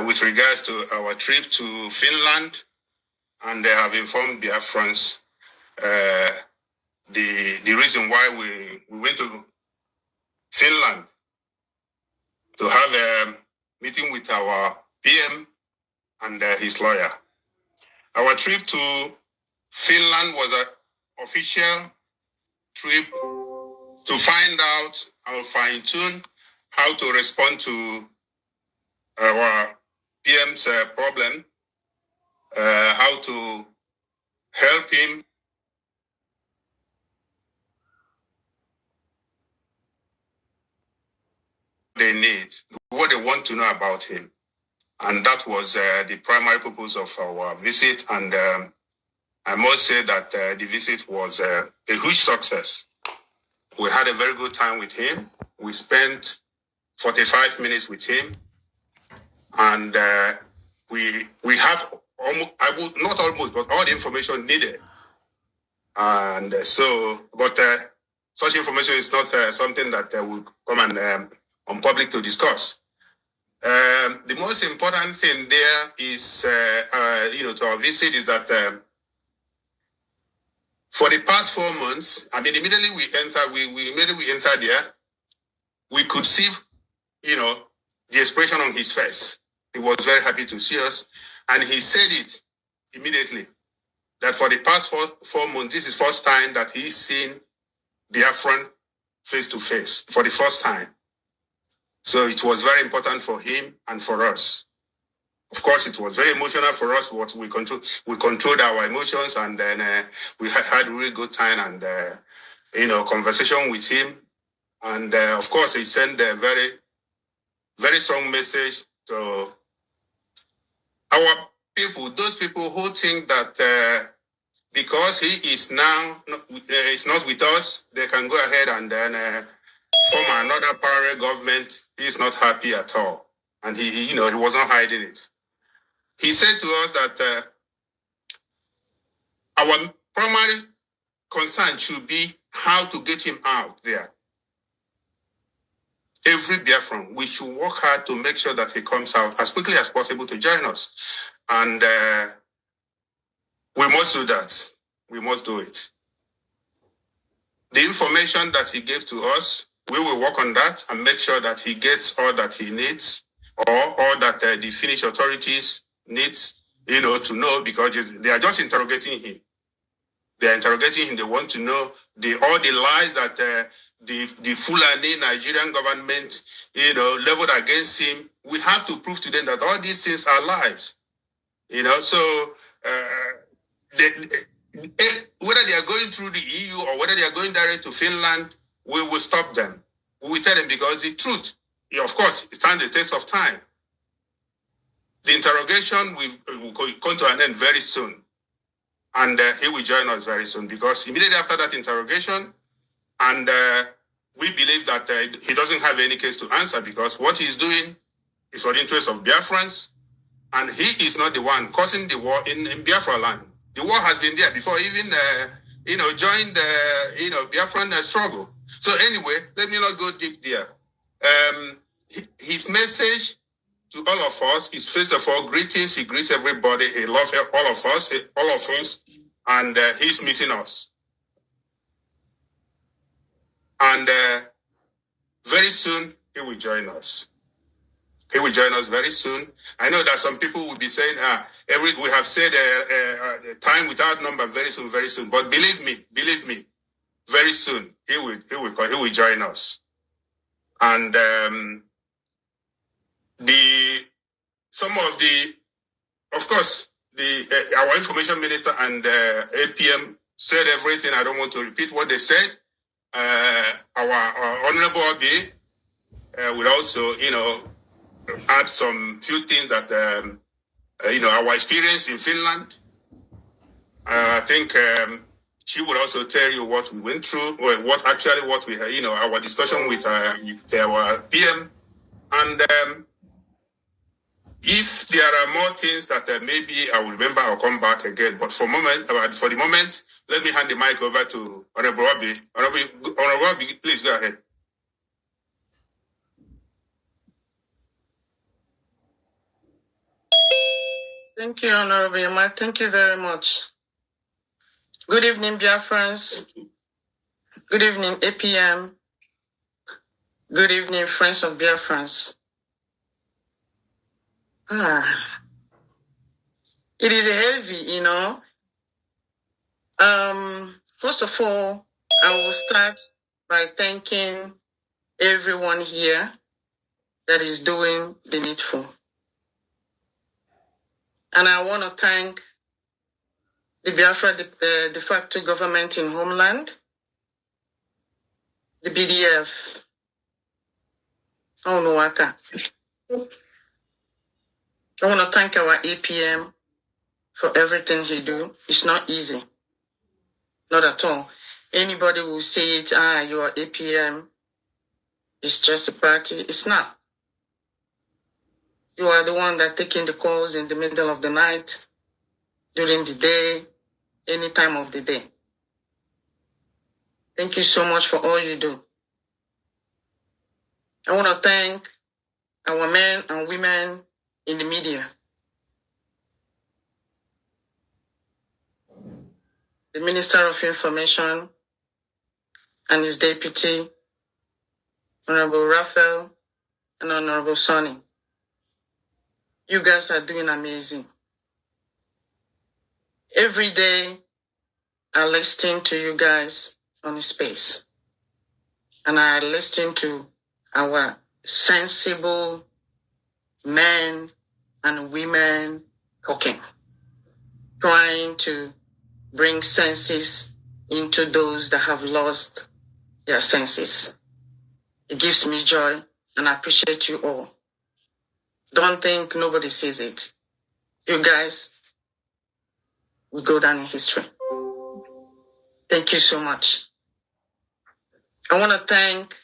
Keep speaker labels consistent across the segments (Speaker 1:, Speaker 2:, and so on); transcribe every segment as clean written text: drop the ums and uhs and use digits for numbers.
Speaker 1: with regards to our trip to Finland, and they have informed Biafrans the reason why we went to Finland to have a meeting with our PM and his lawyer. Our trip to Finland was an official trip to find out or fine-tune how to respond to our PM's problem, how to help him they need, what they want to know about him. And that was the primary purpose of our visit. And I must say that the visit was a huge success. We had a very good time with him. We spent 45 minutes with him. And we have almost, not almost, but all the information needed. And but such information is not something that will come and on public to discuss. The most important thing there is, to our visit is that for the past 4 months, I mean, immediately we entered there, we could see, the expression on his face. He was very happy to see us, and he said it immediately that for the past four months, this is the first time that he's seen Biafran face to face for the first time. So it was very important for him and for us. Of course, it was very emotional for us. What we controlled our emotions, and then we had a really good time and conversation with him. And of course, he sent a very, very strong message to our people, those people who think that because he is now is not with us, they can go ahead and then form another parallel government. He's not happy at all, and he was not hiding it. He said to us that our primary concern should be how to get him out there. Every Biafran, we should work hard to make sure that he comes out as quickly as possible to join us. And we must do that. We must do it. The information that he gave to us, we will work on that and make sure that he gets all that he needs, or all that the Finnish authorities needs, to know, because they are just interrogating him. They are interrogating him. They want to know all the lies that the Fulani Nigerian government, leveled against him. We have to prove to them that all these things are lies. So whether they are going through the EU or whether they are going direct to Finland, we will stop them. We will tell them, because the truth, of course, it stands the test of time. The interrogation will come to an end very soon. And he will join us very soon, because immediately after that interrogation, and we believe that he doesn't have any case to answer, because what he's doing is for the interest of Biafrans, and he is not the one causing the war in Biafra land. The war has been there before even joined the Biafran struggle. So anyway, let me not go deep there. His message to all of us is, first of all, greetings. He greets everybody. He loves all of us, and he's missing us. And very soon, he will join us. He will join us very soon. I know that some people will be saying, we have said time without number, very soon. But believe me, very soon, he will join us. And of course, our information minister and APM said everything. I don't want to repeat what they said. Our honorable Obi will also, add some few things that, our experience in Finland. I think she will also tell you what we went through, or what we had, our discussion with our PM. And if there are more things that maybe I will remember, I'll come back again. But for the moment, let me hand the mic over to Honorable Obi. Honorable Obi, please go ahead.
Speaker 2: Thank you, Honorable Yama. Thank you very much. Good evening, Biafrans. Good evening, APM. Good evening, friends of Biafrans. It is heavy, First of all, I will start by thanking everyone here that is doing the needful. And I want to thank the Biafra de facto government in homeland, the BDF, Onowaka. I want to thank our APM for everything he do. It's not easy. Not at all. Anybody will say it, you are APM. It's just a party. It's not. You are the one that taking the calls in the middle of the night, during the day, any time of the day. Thank you so much for all you do. I want to thank our men and women in the media. The Minister of Information and his deputy, Honorable Raphael and Honorable Sonny. You guys are doing amazing. Every day, I listen to you guys on the space. And I listen to our sensible men and women talking, trying to bring senses into those that have lost their senses. It gives me joy, and I appreciate you all. Don't think nobody sees it. You guys will go down in history. Thank you so much. I want to thank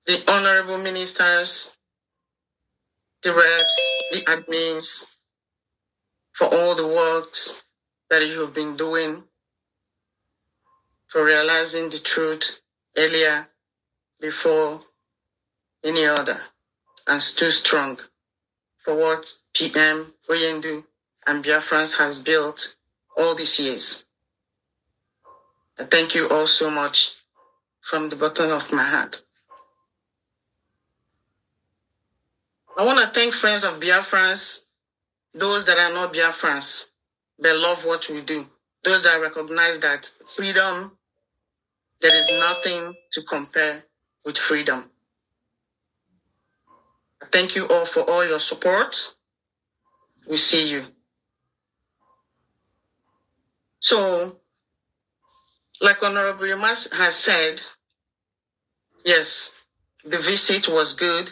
Speaker 2: the honorable ministers, the reps, the admins, for all the works that you have been doing, for realizing the truth earlier before any other, and stood strong for what PM, Oyendu, and Biafrans has built all these years. I thank you all so much from the bottom of my heart. I want to thank friends of Biafrans, those that are not Biafrans, they love what we do. Those that recognize that freedom, there is nothing to compare with freedom. I thank you all for all your support. We see you. So, like Honorable Yamas has said, yes, the visit was good.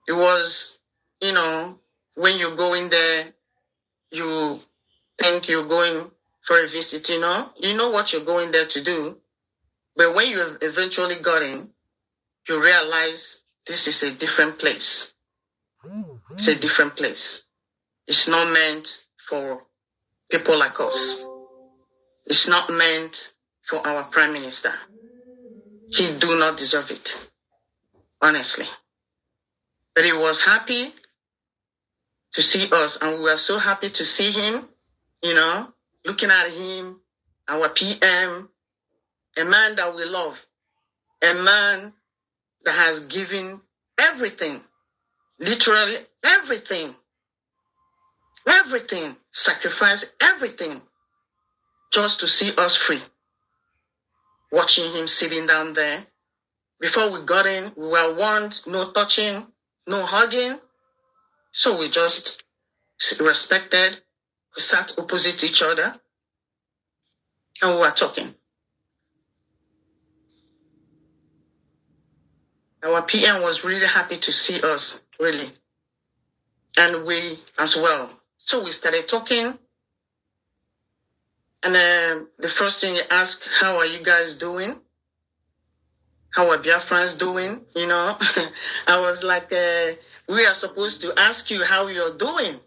Speaker 2: It was, when you go in there, you think you're going for a visit, you know what you're going there to do. But when you eventually got in, you realize this is a different place. It's a different place. It's not meant for people like us. It's not meant for our Prime Minister. He do not deserve it, honestly. But he was happy to see us, and we were so happy to see him, looking at him, our PM, a man that we love, a man that has given everything, literally everything, sacrificed everything just to see us free. Watching him sitting down there. Before we got in, we were warned, no touching, no hugging. So we just respected, we sat opposite each other, and we were talking. Our PM was really happy to see us, really. And we as well. So we started talking. And the first thing he asked, how are you guys doing? How are Biafrans doing? I was like, we are supposed to ask you how you're doing,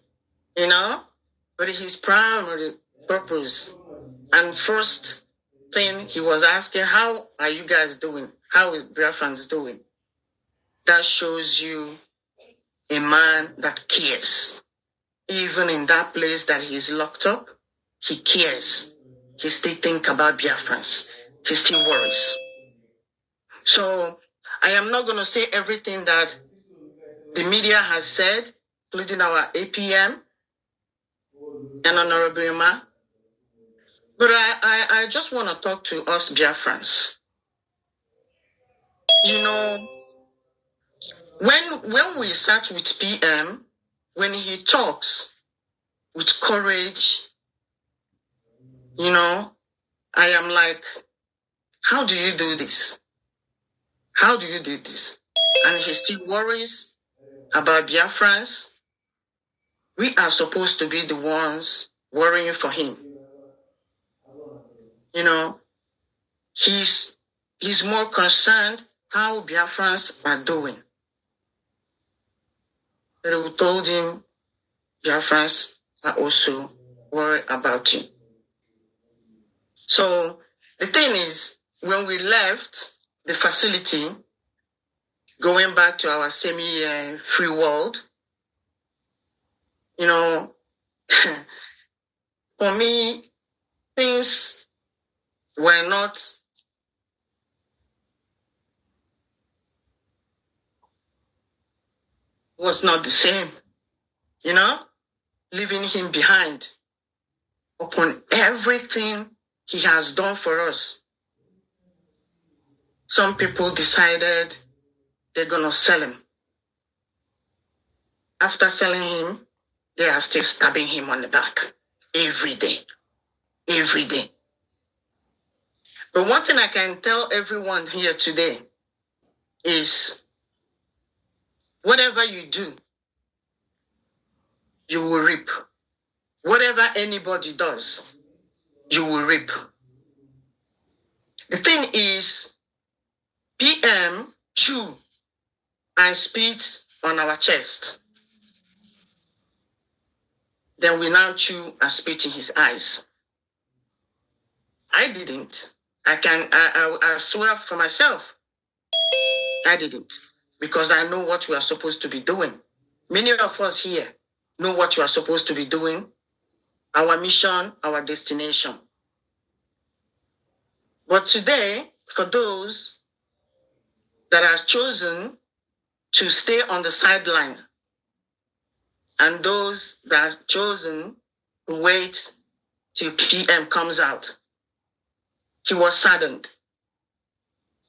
Speaker 2: but his primary purpose and first thing he was asking, how are you guys doing? How is Biafrans doing? That shows you a man that cares, even in that place that he's locked up, he cares. He still thinks about Biafrans. He still worries. So I am not going to say everything that the media has said, including our APM and Honorable Emma. But I just want to talk to us Biafrans. You know, when we sat with PM, when he talks with courage, you know, I am like, how do you do this? How do you do this? And he still worries about Biafrans. We are supposed to be the ones worrying for him. You know, he's more concerned how Biafrans are doing. But we told him Biafrans are also worried about him. So the thing is, when we left the facility, going back to our semi-free world, you know, for me, things were not was not the same, you know, leaving him behind upon everything he has done for us. Some people decided they're going to sell him. After selling him, they are still stabbing him on the back every day. Every day. But one thing I can tell everyone here today is whatever you do, you will reap. Whatever anybody does, you will reap. The thing is, PM chew and spit on our chest. Then we now chew and spit in his eyes. I didn't. I swear for myself, I didn't. Because I know what we are supposed to be doing. Many of us here know what we are supposed to be doing. Our mission, our destination. But today, for those that have chosen to stay on the sidelines, and those that have chosen to wait till PM comes out, he was saddened.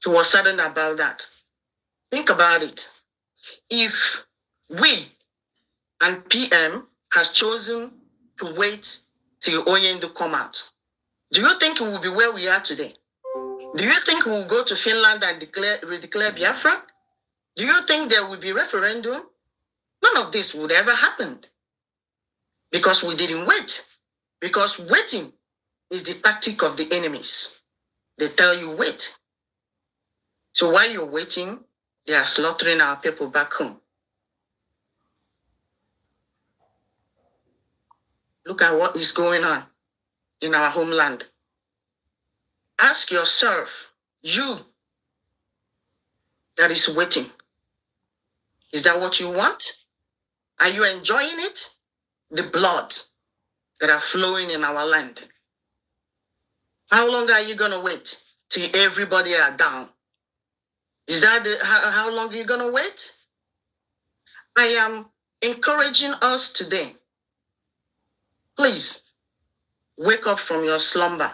Speaker 2: He was saddened about that. Think about it. If we and PM has chosen to wait till Oyendo come out, do you think we will be where we are today? Do you think we will go to Finland and redeclare Biafra? Do you think there will be referendum? None of this would ever happen. Because we didn't wait. Because waiting is the tactic of the enemies. They tell you wait. So while you're waiting, they are slaughtering our people back home. Look at what is going on in our homeland. Ask yourself, you that is waiting, is that what you want? Are you enjoying it? The blood that are flowing in our land. How long are you going to wait till everybody are down? Is that how long are you going to wait? I am encouraging us today. Please, wake up from your slumber.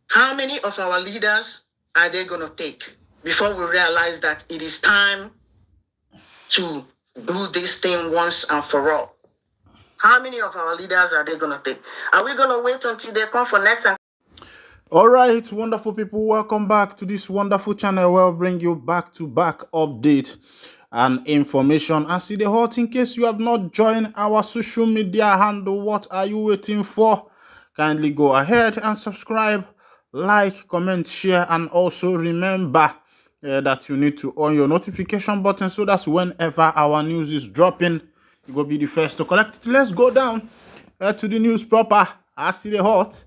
Speaker 2: How many of our leaders are they going to take before we realize that it is time to do this thing once and for all? How many of our leaders are they going to take? Are we going to wait until they come for next and...
Speaker 3: All right, wonderful people, welcome back to this wonderful channel where we bring you back-to-back update and information. And see the hot, in case you have not joined our social media handle, what are you waiting for? Kindly go ahead and subscribe, like, comment, share, and also remember that you need to on your notification button so that whenever our news is dropping, you will be the first to collect it. Let's go down to the news proper. I see the hot.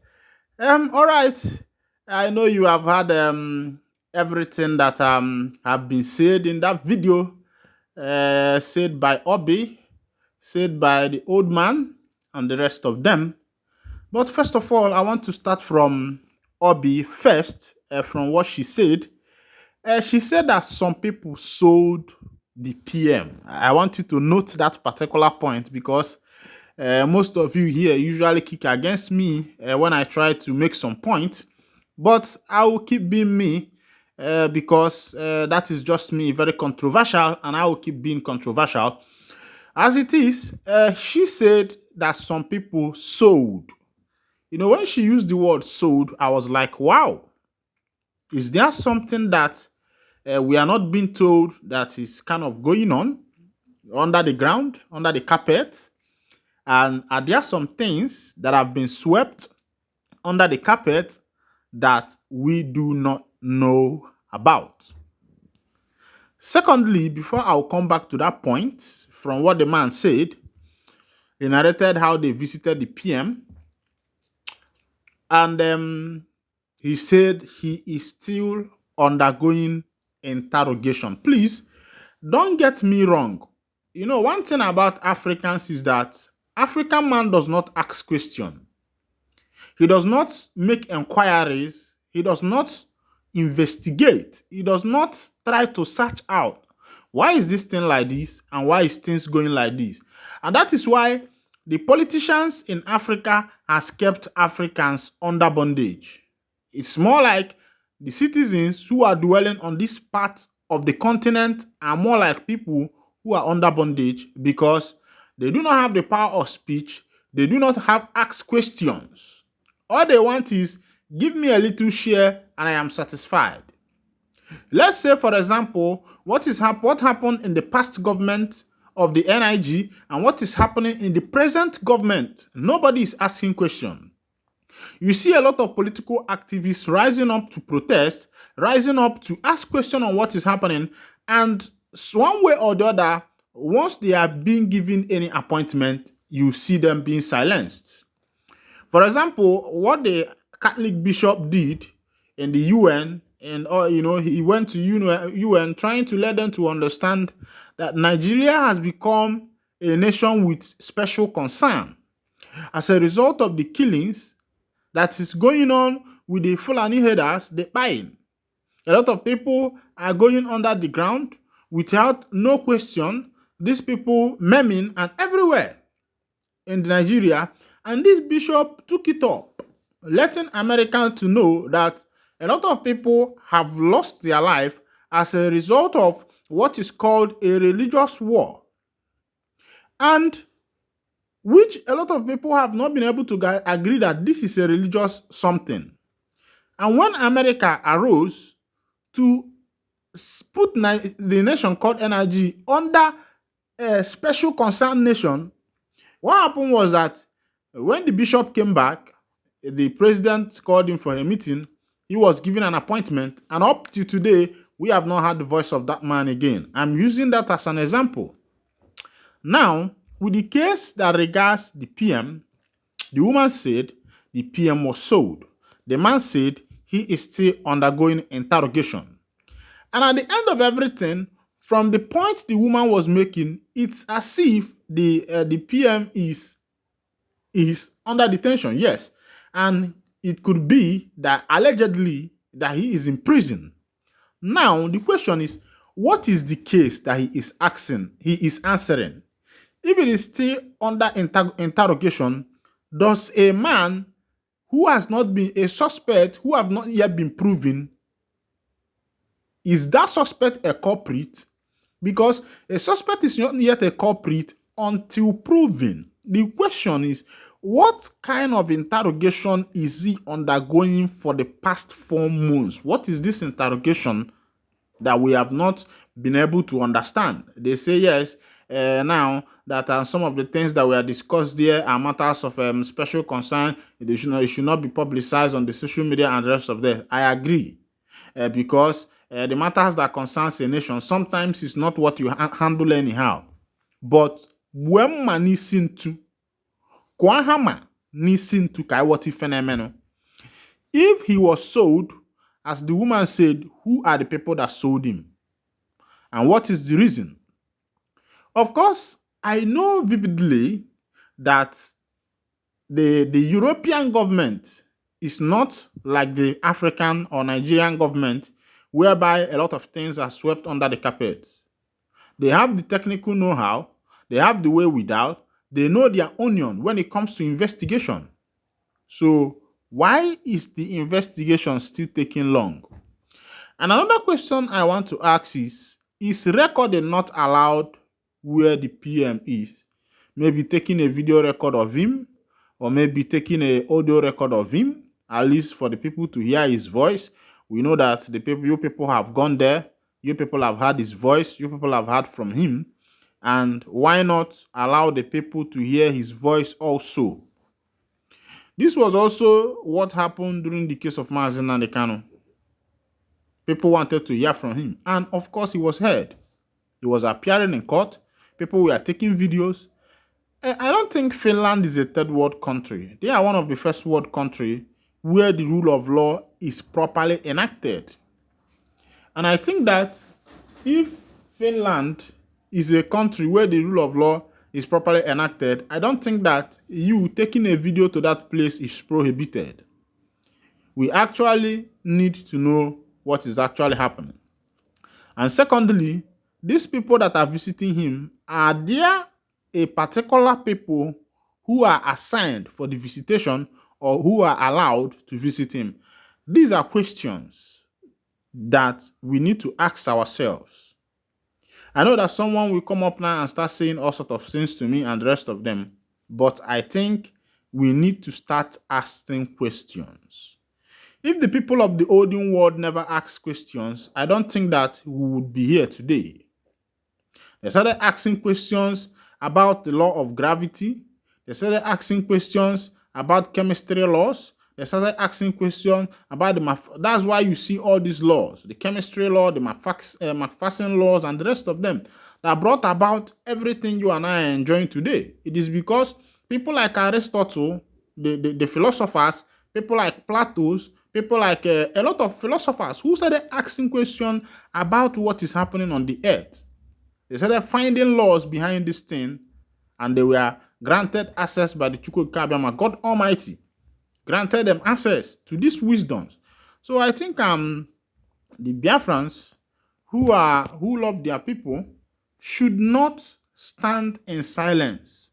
Speaker 3: All right. I know you have had everything that have been said in that video, said by Obi, said by the old man and the rest of them. But first of all, I want to start from Obi first, from what she said. She said that some people sold the PM. I want you to note that particular point because most of you here usually kick against me when I try to make some point. But I will keep being me because that is just me, very controversial, and I will keep being controversial. As it is, she said that some people sold. You know, when she used the word sold, I was like, wow, is there something that we are not being told that is kind of going on under the ground, under the carpet? And are there some things that have been swept under the carpet that we do not know about? Secondly, before I'll come back to that point, from what the man said, he narrated how they visited the PM, and he said he is still undergoing interrogation. Please don't get me wrong. You know, one thing about Africans is that African man does not ask questions. He does not make inquiries. He does not investigate. He does not try to search out why is this thing like this and why is things going like this. And that is why the politicians in Africa has kept Africans under bondage. It's more like the citizens who are dwelling on this part of the continent are more like people who are under bondage because they do not have the power of speech. They do not have ask questions. All they want is give me a little share and I am satisfied. Let's say, for example, what happened in the past government of the NIG and what is happening in the present government. Nobody is asking questions. You see a lot of political activists rising up to protest, rising up to ask questions on what is happening, and one way or the other, once they are being given any appointment, you see them being silenced. For example, what the Catholic bishop did in the UN, and he went to UN trying to let them to understand that Nigeria has become a nation with special concern as a result of the killings that is going on with the Fulani herders, the buying. A lot of people are going under the ground without no question. These people maiming and everywhere in Nigeria, and this bishop took it up, letting Americans to know that a lot of people have lost their life as a result of what is called a religious war, and which a lot of people have not been able to agree that this is a religious something. And when America arose to put the nation called NIG under a special concern nation, what happened was that when the bishop came back, the president called him for a meeting. He was given an appointment, and up to today, we have not heard the voice of that man again. I'm using that as an example. Now, with the case that regards the PM, the woman said the PM was sold. The man said he is still undergoing interrogation. And at the end of everything, from the point the woman was making, it's as if the PM is under detention, yes. And it could be that allegedly that he is in prison. Now, the question is, what is the case that he is answering? If it is still under interrogation, does a man who has not been a suspect, who have not yet been proven, is that suspect a culprit? Because a suspect is not yet a culprit until proven. The question is, what kind of interrogation is he undergoing for the past 4 months? What is this interrogation that we have not been able to understand? They say yes, now that some of the things that were discussed there are matters of special concern. It should not be publicized on the social media and the rest of that. I agree, because the matters that concerns a nation sometimes is not what you handle anyhow. But when man is into Kwahama listen to Kaiwati phenomenon. If he was sold, as the woman said, who are the people that sold him? And what is the reason? Of course, I know vividly that the European government is not like the African or Nigerian government, whereby a lot of things are swept under the carpet. They have the technical know-how, they have the way without, they know their onion when it comes to investigation. So why is the investigation still taking long? And another question I want to ask is recording not allowed where the PM is? Maybe taking a video record of him, or maybe taking a audio record of him, at least for the people to hear his voice. We know that you people have gone there, you people have heard his voice, you people have heard from him. And why not allow the people to hear his voice also? This was also what happened during the case of Mazi Nnamdi Kanu. People wanted to hear from him. And of course, he was heard. He was appearing in court. People were taking videos. I don't think Finland is a third world country. They are one of the first world countries where the rule of law is properly enacted. And I think that if Finland is a country where the rule of law is properly enacted, I don't think that you taking a video to that place is prohibited. We actually need to know what is actually happening. And secondly, these people that are visiting him, are there a particular people who are assigned for the visitation or who are allowed to visit him? These are questions that we need to ask ourselves. I know that someone will come up now and start saying all sorts of things to me and the rest of them, but I think we need to start asking questions. If the people of the olden world never ask questions, I don't think that we would be here today. They started asking questions about the law of gravity. They started asking questions about chemistry laws. They started asking questions about that's why you see all these laws, the chemistry law, the Macpherson laws, and the rest of them that brought about everything you and I are enjoying today. It is because people like Aristotle, the philosophers, people like Plato, people like a lot of philosophers who started asking questions about what is happening on the earth. They started finding laws behind this thing, and they were granted access by the Chukwuka, God Almighty, granted them access to these wisdoms. So I think the Biafrans who love their people should not stand in silence,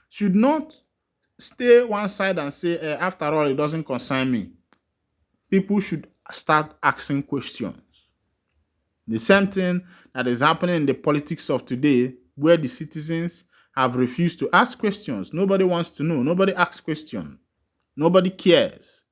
Speaker 3: should not stay one side and say, after all, it doesn't concern me. People should start asking questions. The same thing that is happening in the politics of today, where the citizens have refused to ask questions. Nobody wants to know. Nobody asks questions. Nobody cares.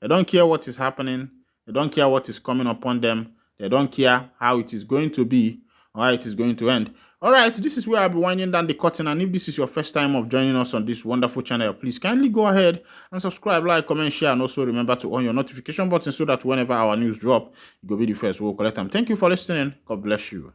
Speaker 3: They don't care what is happening. They don't care what is coming upon them. They don't care how it is going to be or how it is going to end. All right, this is where I'll be winding down the curtain. And if this is your first time of joining us on this wonderful channel, please kindly go ahead and subscribe, like, comment, share, and also remember to on your notification button so that whenever our news drop, you will be the first. We'll collect them. Thank you for listening. God bless you.